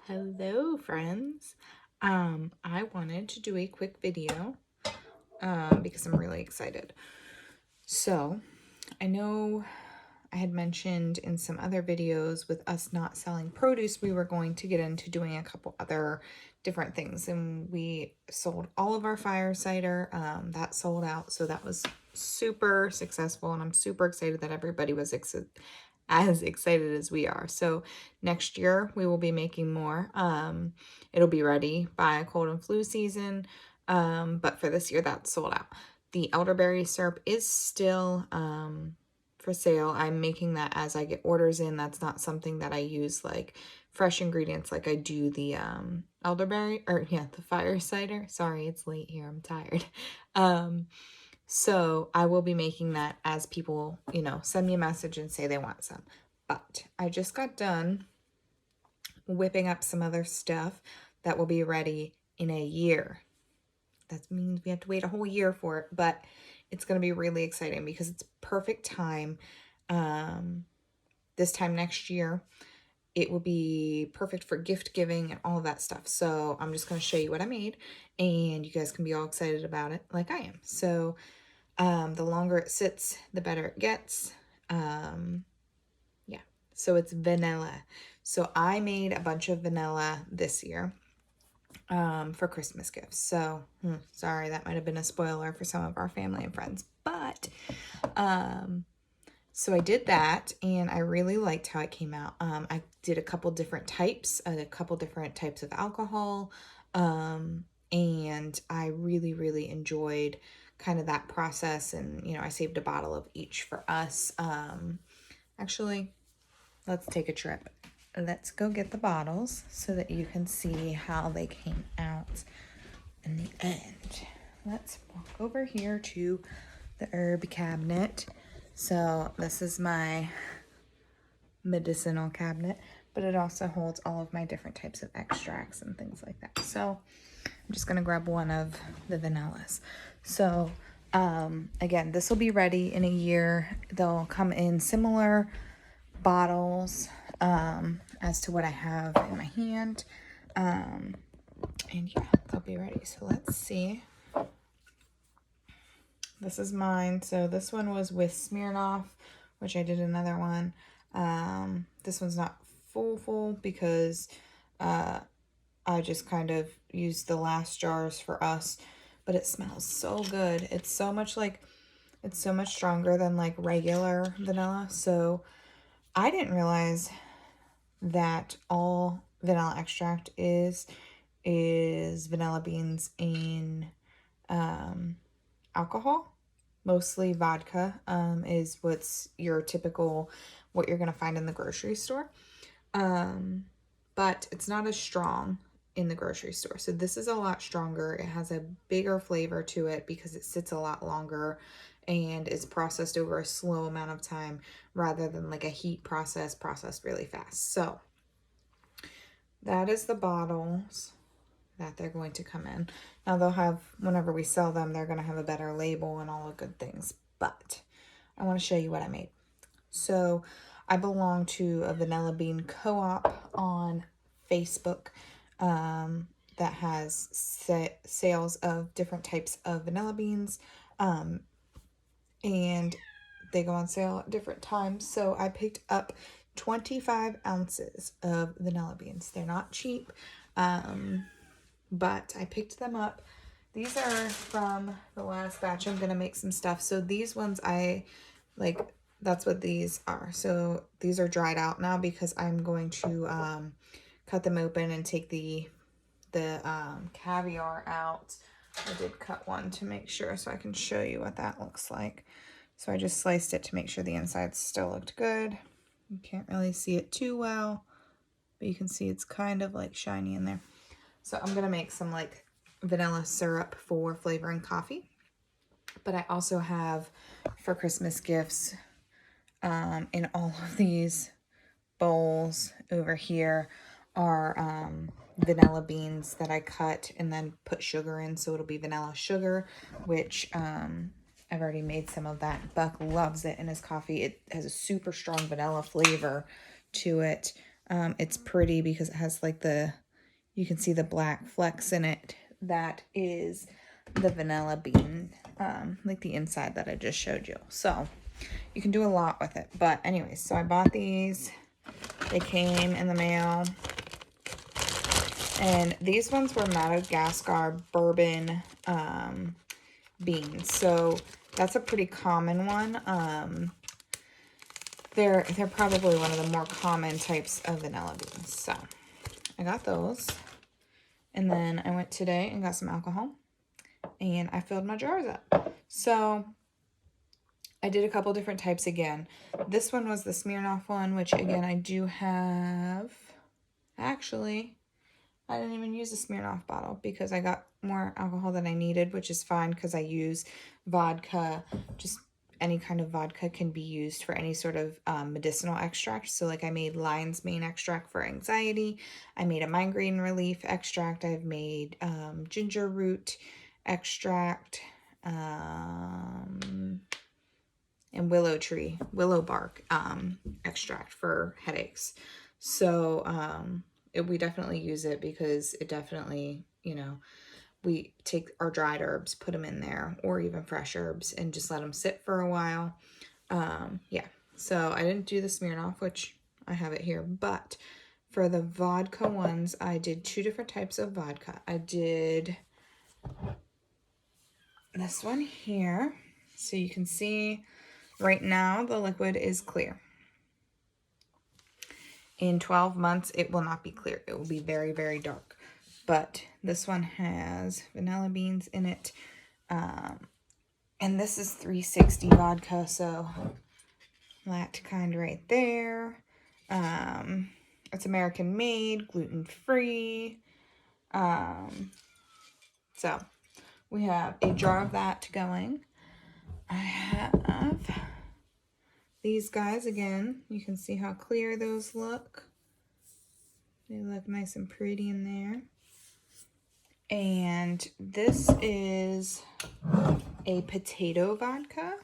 Hello friends. I wanted to do a quick video because I'm really excited. So I know I had mentioned in some other videos with us not selling produce, we were going to get into doing a couple other different things, and we sold all of our fire cider. That sold out, so that was super successful, and I'm super excited that everybody was as excited as we are. So next year we will be making more. It'll be ready by cold and flu season, but for this year that's sold out. The elderberry syrup is still for sale. I'm making that as I get orders in. That's not something that I use like fresh ingredients like I do the elderberry, or yeah, the fire cider. Sorry, it's late here. I'm tired. So I will be making that as people, send me a message and say they want some. But I just got done whipping up some other stuff that will be ready in a year. That means we have to wait a whole year for it, but it's going to be really exciting because it's perfect time. This time next year, it will be perfect for gift giving and all of that stuff. So I'm just going to show you what I made, and you guys can be all excited about it like I am. So the longer it sits, the better it gets. Yeah, so it's vanilla. So I made a bunch of vanilla this year for Christmas gifts. So sorry, that might have been a spoiler for some of our family and friends, but so I did that, and I really liked how it came out. I did a couple different types of alcohol, and I really enjoyed kind of that process. And I saved a bottle of each for us. Actually, let's take a trip. Let's go get the bottles so that you can see how they came out in the end. Let's walk over here to the herb cabinet. So this is my medicinal cabinet, but it also holds all of my different types of extracts and things like that. So I'm just gonna grab one of the vanillas. So again, this will be ready in a year. They'll come in similar bottles as to what I have in my hand. And yeah, they'll be ready. So let's see. This is mine. So this one was with Smirnoff, which I did another one. This one's not full because I just kind of used the last jars for us, but it smells so good. It's so much stronger than like regular vanilla. So I didn't realize that all vanilla extract is vanilla beans in alcohol. Mostly vodka is what's your typical, what you're going to find in the grocery store. But it's not as strong in the grocery store. So this is a lot stronger. It has a bigger flavor to it because it sits a lot longer and is processed over a slow amount of time rather than like a heat processed really fast. So that is the bottles that they're going to come in. Now they'll have, whenever we sell them, they're going to have a better label and all the good things. But I want to show you what I made. So I belong to a vanilla bean co-op on Facebook that has sales of different types of vanilla beans. And they go on sale at different times. So I picked up 25 ounces of vanilla beans. They're not cheap, but I picked them up. These are from the last batch. I'm going to make some stuff. So these ones that's what these are. So these are dried out now because I'm going to cut them open and take the caviar out. I did cut one to make sure so I can show you what that looks like. So I just sliced it to make sure the inside still looked good. You can't really see it too well, but you can see it's kind of like shiny in there. So I'm going to make some like vanilla syrup for flavoring coffee. But I also have for Christmas gifts in all of these bowls over here are vanilla beans that I cut and then put sugar in. So it'll be vanilla sugar, which I've already made some of that. Buck loves it in his coffee. It has a super strong vanilla flavor to it. It's pretty because it has like you can see the black flecks in it. That is the vanilla bean, like the inside that I just showed you. So you can do a lot with it. But anyways, so I bought these. They came in the mail. And these ones were Madagascar bourbon beans. So that's a pretty common one. They're probably one of the more common types of vanilla beans. So I got those. And then I went today and got some alcohol. And I filled my jars up. So I did a couple different types again. This one was the Smirnoff one, which again I do have. Actually, I didn't even use a Smirnoff bottle because I got more alcohol than I needed, which is fine because I use vodka. Just any kind of vodka can be used for any sort of medicinal extract. So like I made lion's mane extract for anxiety. I made a migraine relief extract. I've made ginger root extract and willow bark extract for headaches. So we definitely use it because it definitely, you know, we take our dried herbs, put them in there, or even fresh herbs, and just let them sit for a while. Yeah, so I didn't do the Smirnoff, which I have it here, but for the vodka ones, I did 2 different types of vodka. I did this one here, so you can see right now the liquid is clear. In 12 months, it will not be clear. It will be very, very dark. But this one has vanilla beans in it. And this is 360 vodka, so that kind right there. It's American made, gluten-free. So we have a jar of that going. I have these guys again. You can see how clear those look. They look nice and pretty in there. And this is a potato vodka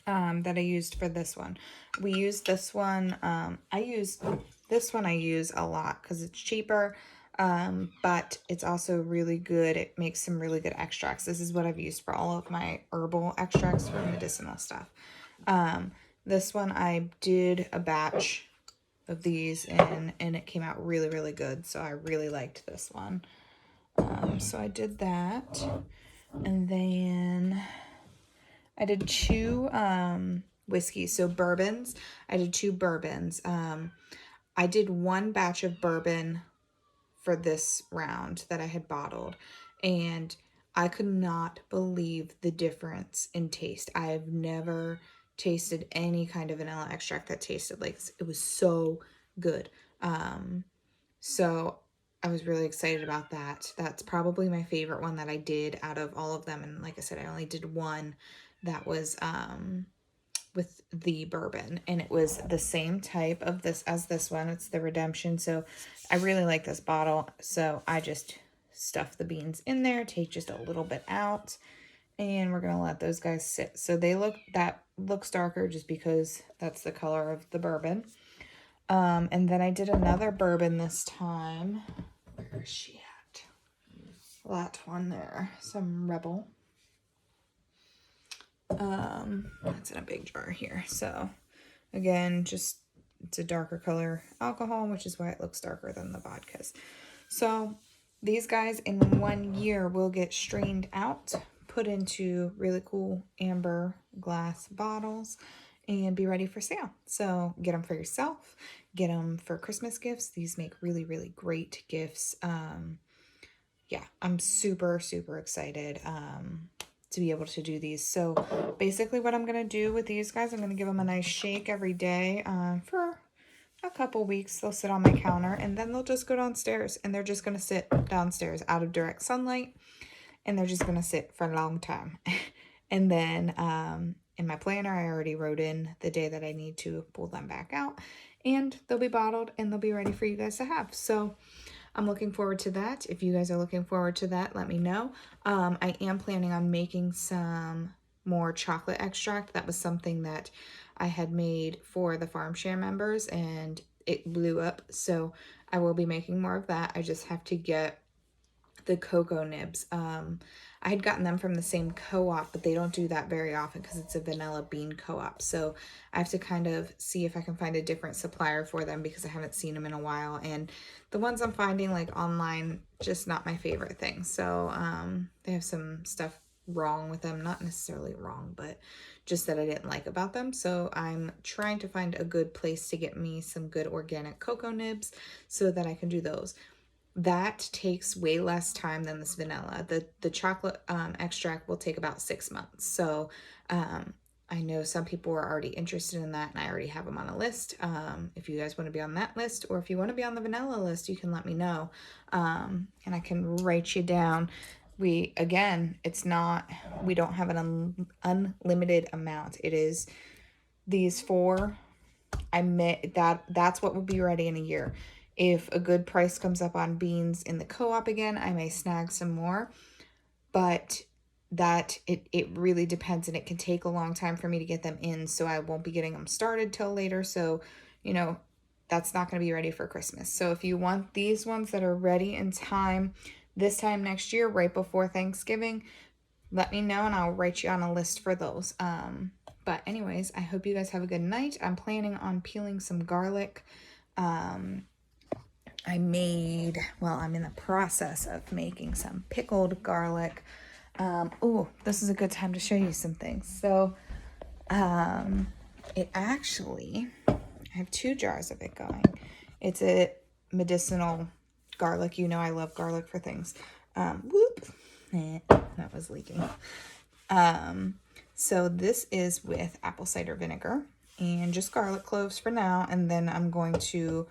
that I used for this one. We use this one. I use a lot because it's cheaper, but it's also really good. It makes some really good extracts. This is what I've used for all of my herbal extracts for medicinal stuff. This one I did a batch of these and it came out really, really good. So I really liked this one. So I did that. And then I did 2 whiskeys. So bourbons. I did 2 bourbons. I did 1 batch of bourbon for this round that I had bottled. And I could not believe the difference in taste. I've never tasted any kind of vanilla extract that tasted like this. It was so good. So I was really excited about that. That's probably my favorite one that I did out of all of them. And like I said, I only did 1 that was with the bourbon. And it was the same type of this as this one. It's the Redemption. So I really like this bottle. So I just stuff the beans in there, take just a little bit out. And we're going to let those guys sit. So that looks darker just because that's the color of the bourbon. And then I did another bourbon this time. Where is she at? That one there. Some Rebel. It's in a big jar here. So again, just it's a darker color alcohol, which is why it looks darker than the vodkas. So these guys in 1 year will get strained out, put into really cool amber glass bottles, and be ready for sale. So get them for yourself, get them for Christmas gifts. These make really, really great gifts. Yeah, I'm super, super excited to be able to do these. So basically what I'm going to do with these guys, I'm going to give them a nice shake every day for a couple weeks. They'll sit on my counter and then they'll just go downstairs and they're just going to sit downstairs out of direct sunlight and they're just going to sit for a long time. And then in my planner, I already wrote in the day that I need to pull them back out and they'll be bottled and they'll be ready for you guys to have. So I'm looking forward to that. If you guys are looking forward to that, let me know. I am planning on making some more chocolate extract. That was something that I had made for the Farm Share members, and it blew up. So I will be making more of that. I just have to get the cocoa nibs. I had gotten them from the same co-op, but they don't do that very often because it's a vanilla bean co-op. So I have to kind of see if I can find a different supplier for them because I haven't seen them in a while. And the ones I'm finding like online, just not my favorite thing. So they have some stuff wrong with them. Not necessarily wrong, but just that I didn't like about them. So I'm trying to find a good place to get me some good organic cocoa nibs so that I can do those. That takes way less time than this vanilla. The chocolate extract will take about 6 months. So I know some people are already interested in that, and I already have them on a list. If you guys want to be on that list, or if you want to be on the vanilla list, you can let me know, and I can write you down. Again, it's not, we don't have an unlimited amount. It is these 4. That's what will be ready in a year. If a good price comes up on beans in the co-op again, I may snag some more, but it really depends, and it can take a long time for me to get them in, so I won't be getting them started till later. So, you know, that's not going to be ready for Christmas. So if you want these ones that are ready in time, this time next year, right before Thanksgiving, let me know and I'll write you on a list for those. But anyways, I hope you guys have a good night. I'm planning on peeling some garlic. I'm in the process of making some pickled garlic. Oh, this is a good time to show you some things. So, I have 2 jars of it going. It's a medicinal garlic. You know I love garlic for things. That was leaking. So this is with apple cider vinegar and just garlic cloves for now. And then I'm going to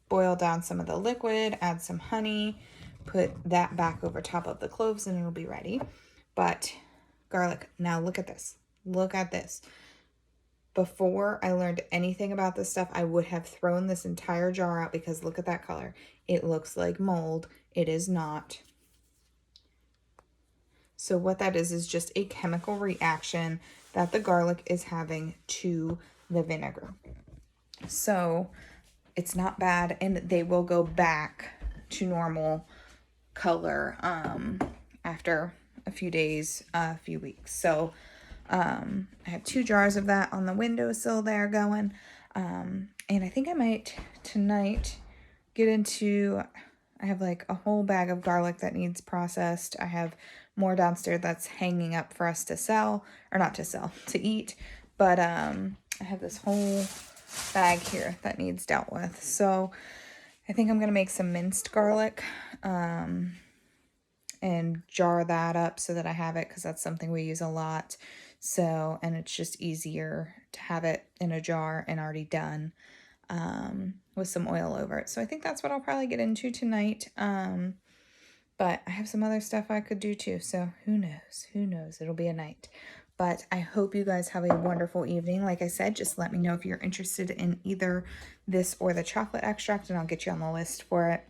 boil down some of the liquid, add some honey, put that back over top of the cloves, and it'll be ready. But garlic, now look at this. Look at this. Before I learned anything about this stuff, I would have thrown this entire jar out because look at that color. It looks like mold. It is not. So what that is just a chemical reaction that the garlic is having to the vinegar. So it's not bad, and they will go back to normal color after a few days, a few weeks. So I have 2 jars of that on the windowsill there going. And I think I might tonight get into, I have like a whole bag of garlic that needs processed. I have more downstairs that's hanging up for us to sell, or not to sell, to eat. But I have this whole bag here that needs dealt with. So I think I'm going to make some minced garlic and jar that up so that I have it, because that's something we use a lot. So, and it's just easier to have it in a jar and already done with some oil over it. So I think that's what I'll probably get into tonight. But I have some other stuff I could do too. So who knows? Who knows? It'll be a night. But I hope you guys have a wonderful evening. Like I said, just let me know if you're interested in either this or the chocolate extract, and I'll get you on the list for it.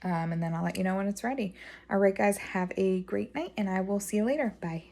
And then I'll let you know when it's ready. All right, guys, have a great night, and I will see you later. Bye.